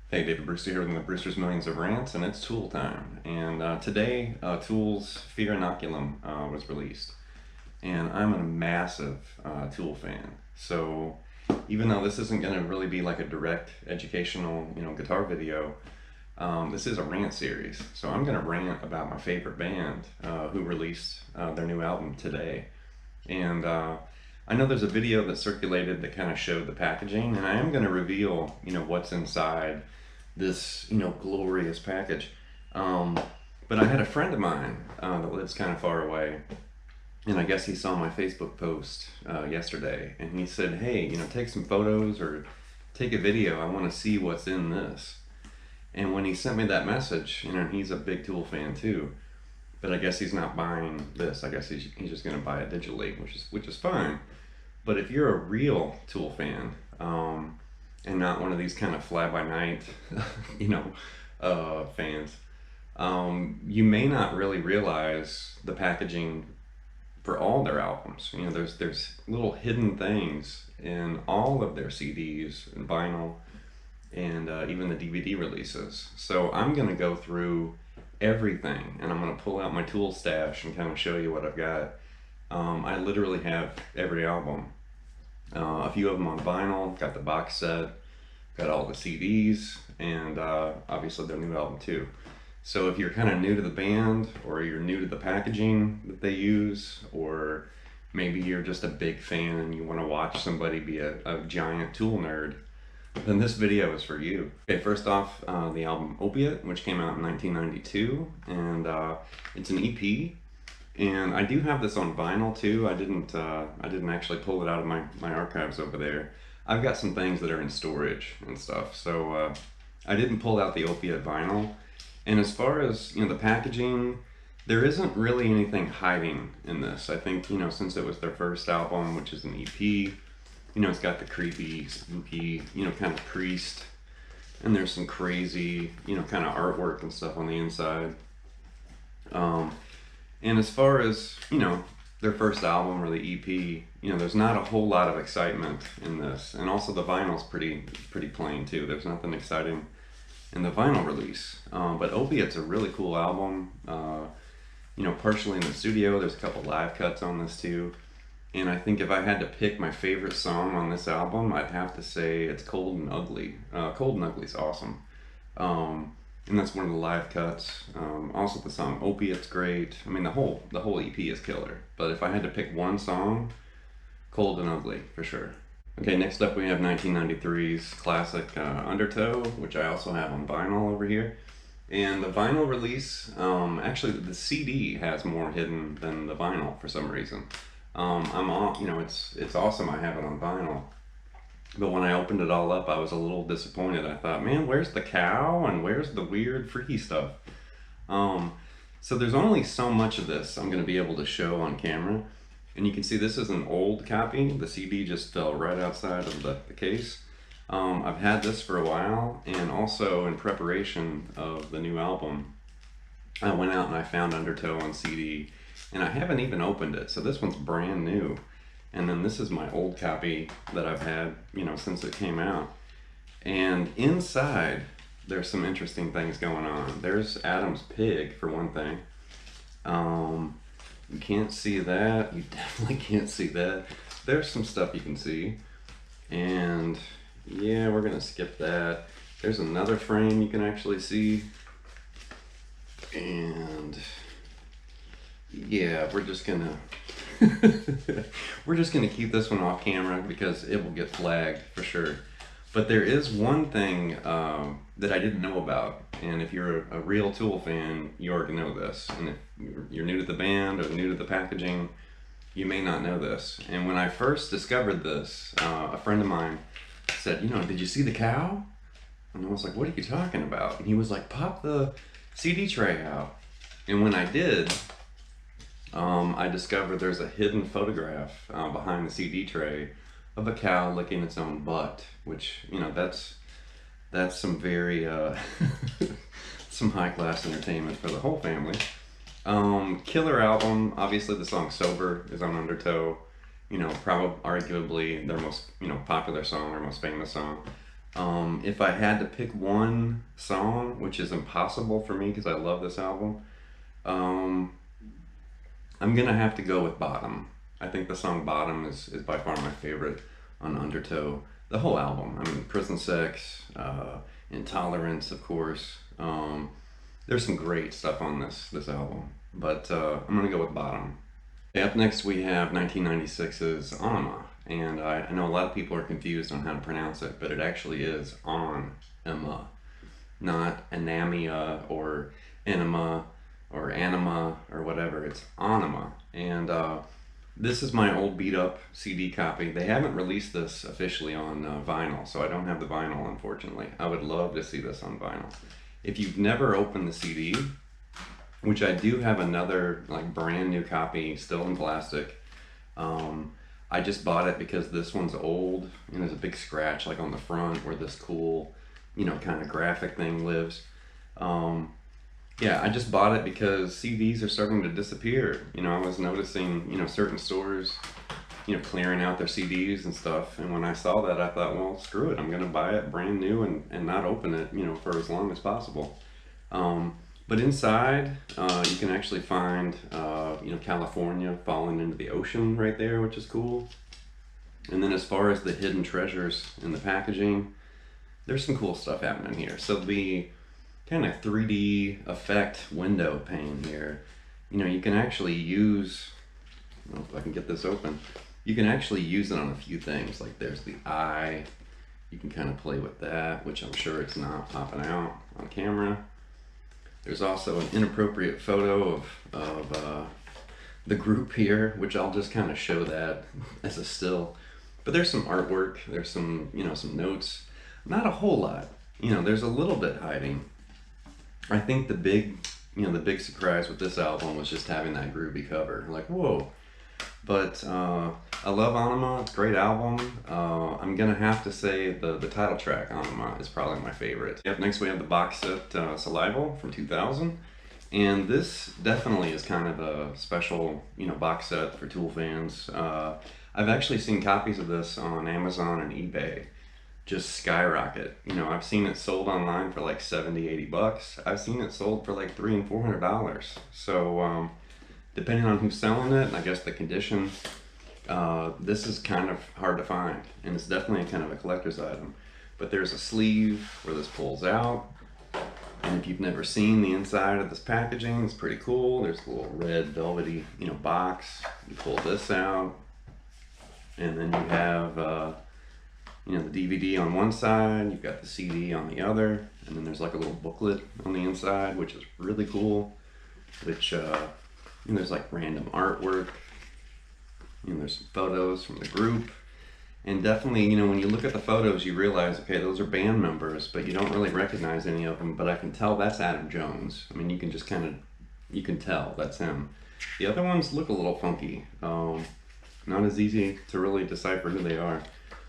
Hey, David Brewster here with the Brewster's Millions of Rants, and it's Tool time. And today, Tool's Fear Inoculum was released, and I'm a massive Tool fan. So even though this isn't going to really be like a direct educational, guitar video, this is a rant series. So I'm going to rant about my favorite band who released their new album today. And I know there's a video that circulated that kind of showed the packaging, and I am going to reveal, what's inside this, glorious package. But I had a friend of mine that lives kind of far away, and I guess he saw my Facebook post yesterday, and he said, "Hey, take some photos or take a video. I want to see what's in this." And when he sent me that message, he's a big Tool fan too. But I guess he's not buying this. I guess he's just going to buy it digitally, which is fine. But if you're a real Tool fan, and not one of these kind of fly-by-night, fans, you may not really realize the packaging for all their albums. There's little hidden things in all of their CDs and vinyl, and even the DVD releases. So I'm gonna go through everything, and I'm gonna pull out my Tool stash and kind of show you what I've got. I literally have every album. A few of them on vinyl, got the box set, got all the CDs, and obviously their new album too. So if you're kind of new to the band, or you're new to the packaging that they use, or maybe you're just a big fan and you want to watch somebody be a giant Tool nerd, then this video is for you. Okay, first off, the album Opiate, which came out in 1992, and it's an EP. And I do have this on vinyl too. I didn't actually pull it out of my archives over there. I've got some things that are in storage and stuff, so I didn't pull out the Opiate vinyl. And as far as the packaging, there isn't really anything hiding in this. I think since it was their first album, which is an EP, it's got the creepy, spooky, kind of priest, and there's some crazy, kind of artwork and stuff on the inside. And as far as, their first album or the EP, there's not a whole lot of excitement in this. And also the vinyl's pretty plain too. There's nothing exciting in the vinyl release. But Opiate's a really cool album. Partially in the studio. There's a couple live cuts on this too. And I think if I had to pick my favorite song on this album, I'd have to say it's Cold and Ugly. Cold and Ugly's awesome. And that's one of the live cuts. Also the song Opiate's great. I mean, the whole EP is killer. But if I had to pick one song, Cold and Ugly for sure. Okay, next up we have 1993's classic Undertow, which I also have on vinyl over here. And the vinyl release, actually the CD has more hidden than the vinyl for some reason. It's awesome I have it on vinyl. But when I opened it all up, I was a little disappointed. I thought, man, where's the cow and where's the weird freaky stuff? So there's only so much of this I'm going to be able to show on camera. And you can see this is an old copy. The CD just fell right outside of the case. I've had this for a while, and also in preparation of the new album, I went out and I found Undertow on CD, and I haven't even opened it. So this one's brand new. And then this is my old copy that I've had, since it came out. And inside, there's some interesting things going on. There's Adam's pig, for one thing. You can't see that. You definitely can't see that. There's some stuff you can see. And yeah, we're gonna skip that. There's another frame you can actually see. And yeah, we're just gonna keep this one off camera because it will get flagged for sure. But there is one thing that I didn't know about, and if you're a real Tool fan, you already know this. And if you're new to the band or new to the packaging, you may not know this. And when I first discovered this, a friend of mine said, "Did you see the cow?" And I was like, "What are you talking about?" And he was like, "Pop the CD tray out." And when I did, I discovered there's a hidden photograph behind the CD tray of a cow licking its own butt, which, that's some very, some high-class entertainment for the whole family. Killer album. Obviously the song Sober is on Undertow. Probably, arguably their most, popular song, their most famous song. If I had to pick one song, which is impossible for me because I love this album, um, I'm gonna have to go with Bottom. I think the song Bottom is by far my favorite on Undertow. The whole album. I mean, Prison Sex, Intolerance, of course. There's some great stuff on this album, but I'm gonna go with Bottom. Okay, up next we have 1996's Ænima, and I know a lot of people are confused on how to pronounce it, but it actually is Ænima, not Anamia or Enema or Anima or whatever. It's Ænima, and this is my old beat up CD copy. They haven't released this officially on vinyl, so I don't have the vinyl, unfortunately. I would love to see this on vinyl. If you've never opened the CD, which I do have another like brand new copy still in plastic. I just bought it because this one's old and there's a big scratch like on the front where this cool, you know, kind of graphic thing lives. Yeah, I just bought it because CDs are starting to disappear. You know, I was noticing, you know, certain stores, you know, clearing out their CDs and stuff. And when I saw that, I thought, well, screw it. I'm going to buy it brand new and not open it, you know, for as long as possible. But inside, you can actually find, you know, California falling into the ocean right there, which is cool. And then as far as the hidden treasures in the packaging, there's some cool stuff happening here. So the kind of 3D effect window pane here, you know, you can actually use, I don't know if I can get this open, you can actually use it on a few things. Like there's the eye, you can kind of play with that, which I'm sure it's not popping out on camera. There's also an inappropriate photo of the group here, which I'll just kind of show that as a still. But there's some artwork, there's some, you know, some notes. Not a whole lot. You know, there's a little bit hiding. I think the big, you know, the big surprise with this album was just having that groovy cover. Like, whoa. But I love Ænima, it's a great album. I'm gonna have to say the title track, Ænima, is probably my favorite. Up next we have the box set Salival from 2000. And this definitely is kind of a special, you know, box set for Tool fans. I've actually seen copies of this on Amazon and eBay just skyrocket. You know, I've seen it sold online for like 70, 80 bucks. I've seen it sold for like $300 and $400. So depending on who's selling it, and I guess the condition, this is kind of hard to find, and it's definitely kind of a collector's item. But there's a sleeve where this pulls out, and if you've never seen the inside of this packaging, it's pretty cool. There's a little red velvety, you know, box. You pull this out, and then you have you know, the DVD on one side, you've got the CD on the other, and then there's like a little booklet on the inside, which is really cool. Which you know, there's like random artwork. You know, there's some photos from the group, and definitely, you know, when you look at the photos, you realize, okay, those are band members, but you don't really recognize any of them. But I can tell that's Adam Jones. I mean, you can just kind of, you can tell that's him. The other ones look a little funky. Not as easy to really decipher who they are.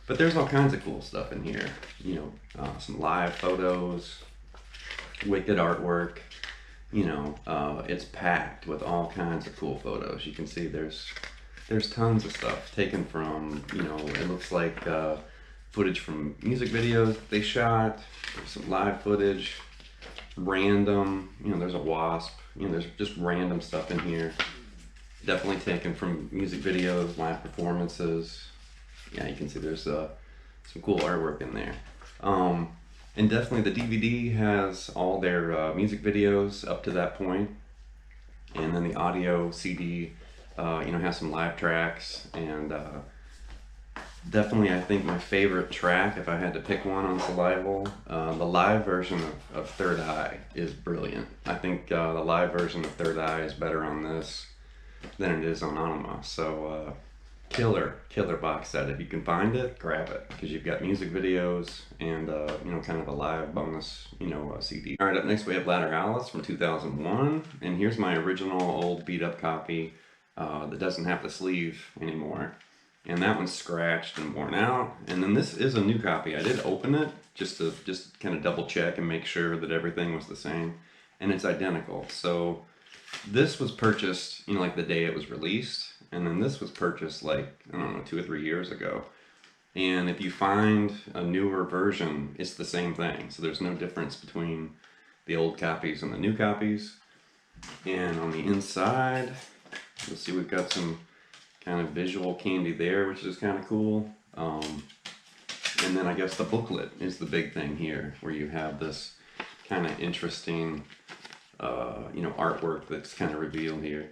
But there's all kinds of cool stuff in here. You know, some live photos, wicked artwork. You know, it's packed with all kinds of cool photos. You can see there's tons of stuff taken from, you know, it looks like footage from music videos they shot. There's some live footage, random, you know, there's a wasp. You know, there's just random stuff in here. Definitely taken from music videos, live performances. Yeah, you can see there's some cool artwork in there. And definitely the DVD has all their music videos up to that point. And then the audio CD, you know, has some live tracks. And definitely, I think my favorite track, if I had to pick one on Salival, the live version of Third Eye is brilliant. I think the live version of Third Eye is better on this than it is on Ænima. So killer box set. If you can find it, grab it, because you've got music videos and you know, kind of a live bonus, you know, CD. All right, up next we have Lateralus from 2001, and here's my original old beat up copy that doesn't have the sleeve anymore, and that one's scratched and worn out. And then this is a new copy. I did open it just to kind of double check and make sure that everything was the same, and it's identical. So this was purchased, you know, like the day it was released. And then this was purchased like, I don't know, 2 or 3 years ago. And if you find a newer version, it's the same thing. So there's no difference between the old copies and the new copies. And on the inside, you'll see we've got some kind of visual candy there, which is kind of cool. And then I guess the booklet is the big thing here, where you have this kind of interesting, you know, artwork that's kind of revealed here.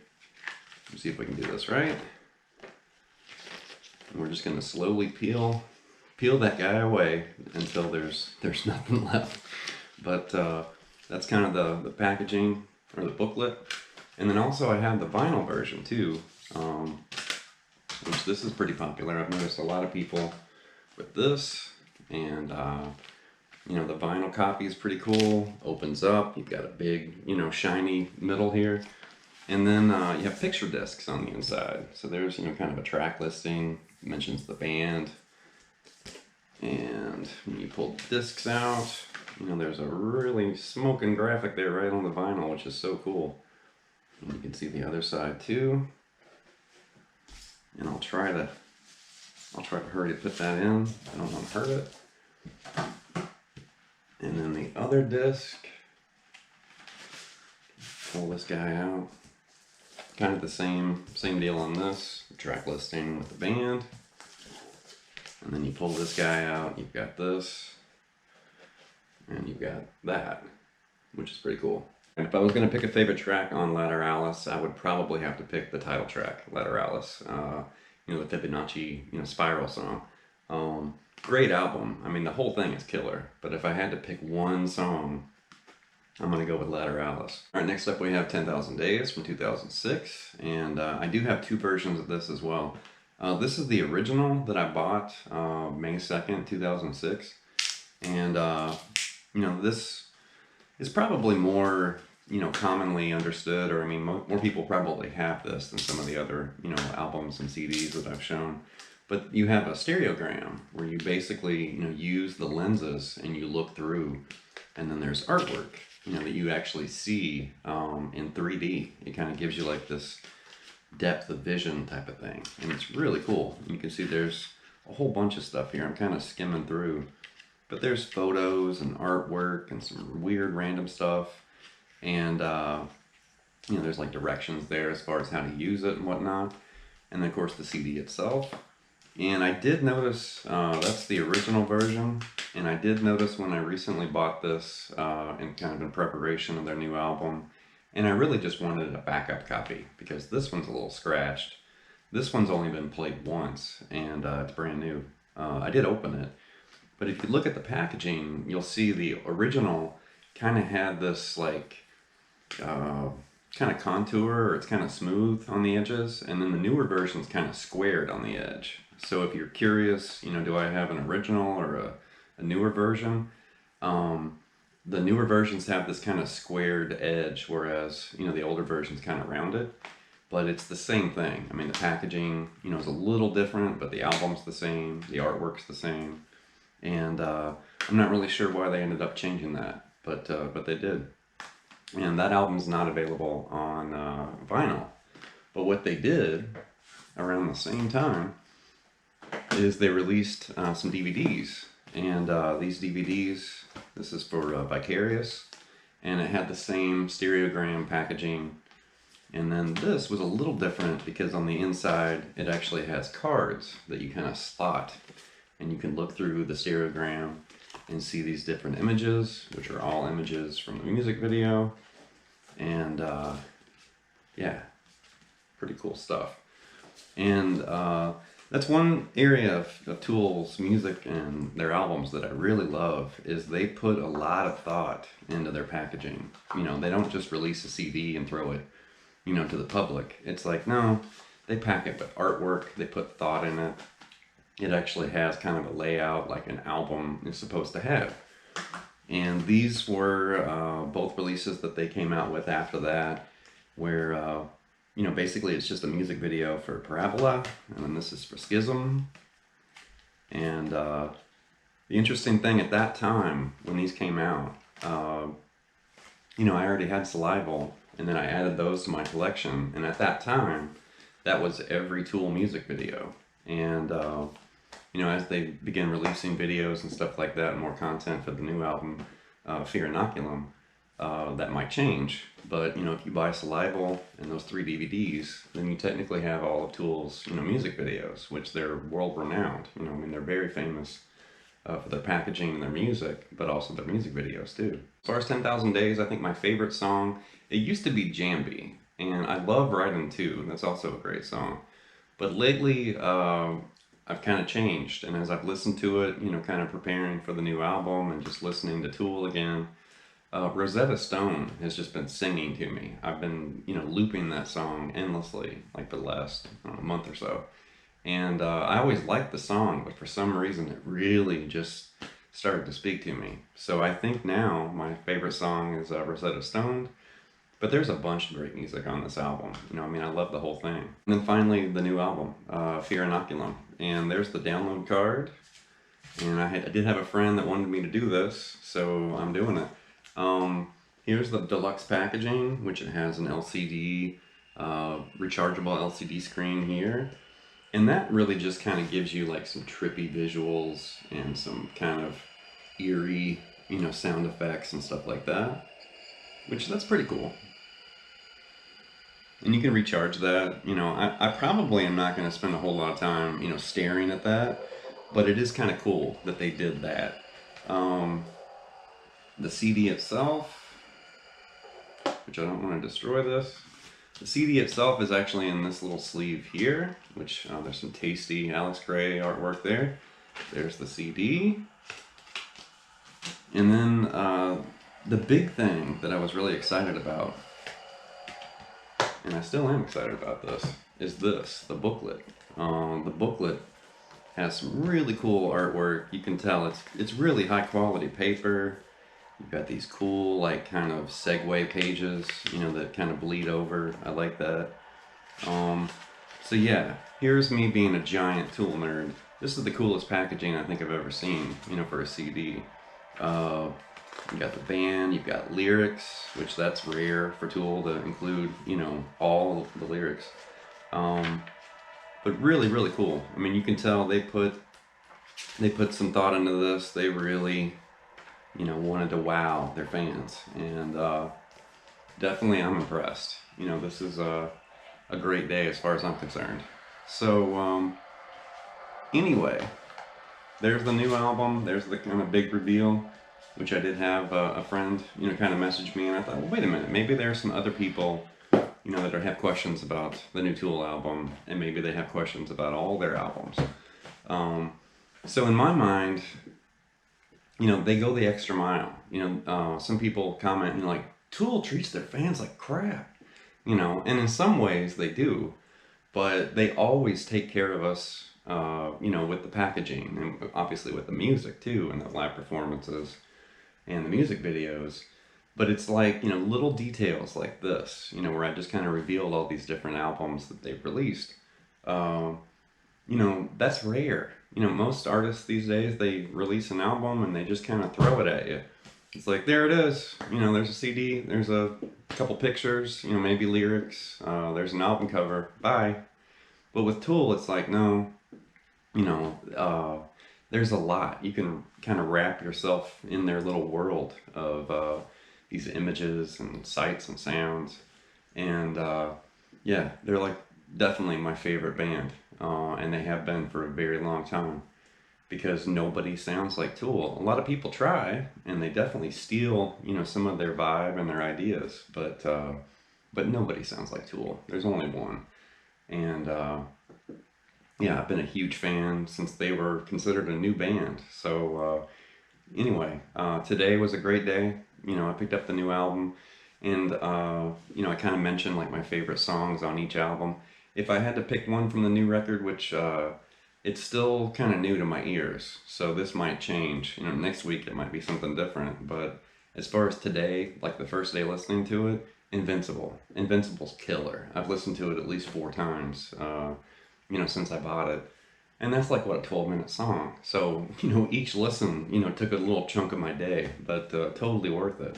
Let's see if we can do this right. And we're just going to slowly peel that guy away until there's nothing left. But that's kind of the packaging, or the booklet. And then also I have the vinyl version too, which this is pretty popular. I've noticed a lot of people with this, and you know, the vinyl copy is pretty cool. Opens up, you've got a big, you know, shiny middle here. And then you have picture discs on the inside. So there's, you know, kind of a track listing, mentions the band. And when you pull the discs out, you know, there's a really smoking graphic there right on the vinyl, which is so cool. And you can see the other side too. And I'll try to hurry to put that in. I don't want to hurt it. And then the other disc, pull this guy out. Kind of the same deal on this, track listing with the band. And then you pull this guy out, you've got this, and you've got that, which is pretty cool. And if I was going to pick a favorite track on Lateralus, I would probably have to pick the title track, Lateralus. You know, the Fibonacci, you know, spiral song. Great album. I mean, the whole thing is killer. But if I had to pick one song, I'm going to go with Lateralus. All right, next up we have 10,000 Days from 2006. And I do have two versions of this as well. This is the original that I bought May 2nd, 2006. And, you know, this is probably more, you know, commonly understood, or I mean, more people probably have this than some of the other, you know, albums and CDs that I've shown. But you have a stereogram where you basically, you know, use the lenses and you look through, and then there's artwork, you know, that you actually see in 3D. It kind of gives you like this depth of vision type of thing, and it's really cool. You can see there's a whole bunch of stuff here. I'm kind of skimming through, but there's photos and artwork and some weird random stuff, and you know, there's like directions there as far as how to use it and whatnot, and then of course the CD itself. And I did notice, that's the original version, and I did notice when I recently bought this and kind of in preparation of their new album, and I really just wanted a backup copy because this one's a little scratched. This one's only been played once, and it's brand new. I did open it, but if you look at the packaging, you'll see the original kind of had this like kind of contour, or it's kind of smooth on the edges, and then the newer version's kind of squared on the edge. So if you're curious, you know, do I have an original or a newer version? The newer versions have this kind of squared edge, whereas, you know, the older version's kind of rounded. But it's the same thing. I mean, the packaging, you know, is a little different, but the album's the same, the artwork's the same. And I'm not really sure why they ended up changing that, but they did. And that album's not available on vinyl. But what they did around the same time is they released some DVDs. And these DVDs, this is for Vicarious, and it had the same stereogram packaging. And then this was a little different because on the inside it actually has cards that you kind of slot, and you can look through the stereogram and see these different images, which are all images from the music video. And yeah, pretty cool stuff. And that's one area of Tool's music and their albums that I really love, is they put a lot of thought into their packaging. You know, they don't just release a CD and throw it, you know, to the public. It's like, no, they pack it with artwork, they put thought in it. It actually has kind of a layout like an album is supposed to have. And these were both releases that they came out with after that, where you know, basically it's just a music video for Parabola, and then this is for Schism. And the interesting thing at that time, when these came out, you know, I already had Salival, and then I added those to my collection, and at that time, that was every Tool music video. And, you as they begin releasing videos and stuff like that, and more content for the new album, Fear Inoculum, that might change. But, if you buy Salival and those 3 DVDs, then you technically have all of Tool's, music videos, which they're world renowned. They're very famous for their packaging and their music, but also their music videos too. As far as 10,000 Days, I think my favorite song, it used to be Jambi, and I love Riding Too. That's also a great song. But lately, I've kind of changed, and as I've listened to it, kind of preparing for the new album and just listening to Tool again, Rosetta Stone has just been singing to me. I've been, looping that song endlessly, like for the last month or so. And I always liked the song, but for some reason it really just started to speak to me. So I think now my favorite song is Rosetta Stone, but there's a bunch of great music on this album. I love the whole thing. And then finally, the new album, Fear Inoculum. And there's the download card. And I did have a friend that wanted me to do this, so I'm doing it. Here's the deluxe packaging, which it has an LCD, rechargeable LCD screen here. And that really just kind of gives you like some trippy visuals and some kind of eerie, sound effects and stuff like that, which that's pretty cool. And you can recharge that. I probably am not going to spend a whole lot of time, staring at that, but it is kind of cool that they did that. The CD itself, which I don't want to destroy this. The CD itself is actually in this little sleeve here, which there's some tasty Alex Grey artwork there. There's the CD. And then the big thing that I was really excited about, and I still am excited about this, is the booklet. The booklet has some really cool artwork. You can tell it's really high quality paper. You've got these cool, like, kind of segue pages, that kind of bleed over. I like that. So yeah, here's me being a giant Tool nerd. This is the coolest packaging I think I've ever seen, for a CD. You got the band, you've got lyrics, which that's rare for Tool to include, all the lyrics. But really, really cool. You can tell they put some thought into this. They really, wanted to wow their fans, and definitely I'm impressed. This is a great day as far as I'm concerned. So anyway, there's the new album. There's the kind of big reveal, which I did have a friend, kind of message me, and I thought, well, wait a minute, maybe there's some other people, that have questions about the new Tool album, and maybe they have questions about all their albums. So in my mind, they go the extra mile. Some people comment, like, Tool treats their fans like crap, and in some ways they do, but they always take care of us, with the packaging, and obviously with the music too, and the live performances and the music videos. But it's like, little details like this, where I just kind of revealed all these different albums that they've released. That's rare. Most artists these days, they release an album and they just kind of throw it at you. It's like, there it is. There's a CD, there's a couple pictures, maybe lyrics, there's an album cover, bye. But with Tool, it's like, no, there's a lot. You can kind of wrap yourself in their little world of these images and sights and sounds. And yeah, they're like definitely my favorite band. And they have been for a very long time, because nobody sounds like Tool. A lot of people try, and they definitely steal, some of their vibe and their ideas, but nobody sounds like Tool. There's only one. And yeah, I've been a huge fan since they were considered a new band. So anyway, today was a great day. I picked up the new album, and I kind of mentioned like my favorite songs on each album. If I had to pick one from the new record, which it's still kind of new to my ears, so this might change. Next week it might be something different. But as far as today, like the first day listening to it, Invincible. Invincible's killer. I've listened to it at least 4 times, since I bought it. And that's like, what, a 12-minute song. So, each listen, took a little chunk of my day, but totally worth it.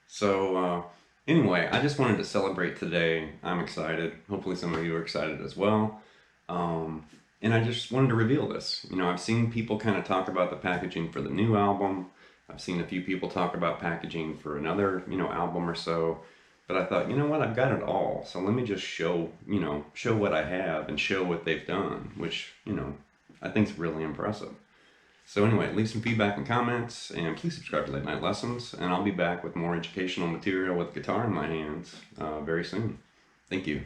So, anyway, I just wanted to celebrate today. I'm excited. Hopefully some of you are excited as well. And I just wanted to reveal this. You know, I've seen people kind of talk about the packaging for the new album. I've seen a few people talk about packaging for another, you know, album or so. But I thought, you know what, I've got it all. So let me just show, you know, show what I have and show what they've done, which, you know, I think is really impressive. So anyway, leave some feedback and comments, and please subscribe to Late Night Lessons, and I'll be back with more educational material with guitar in my hands very soon. Thank you.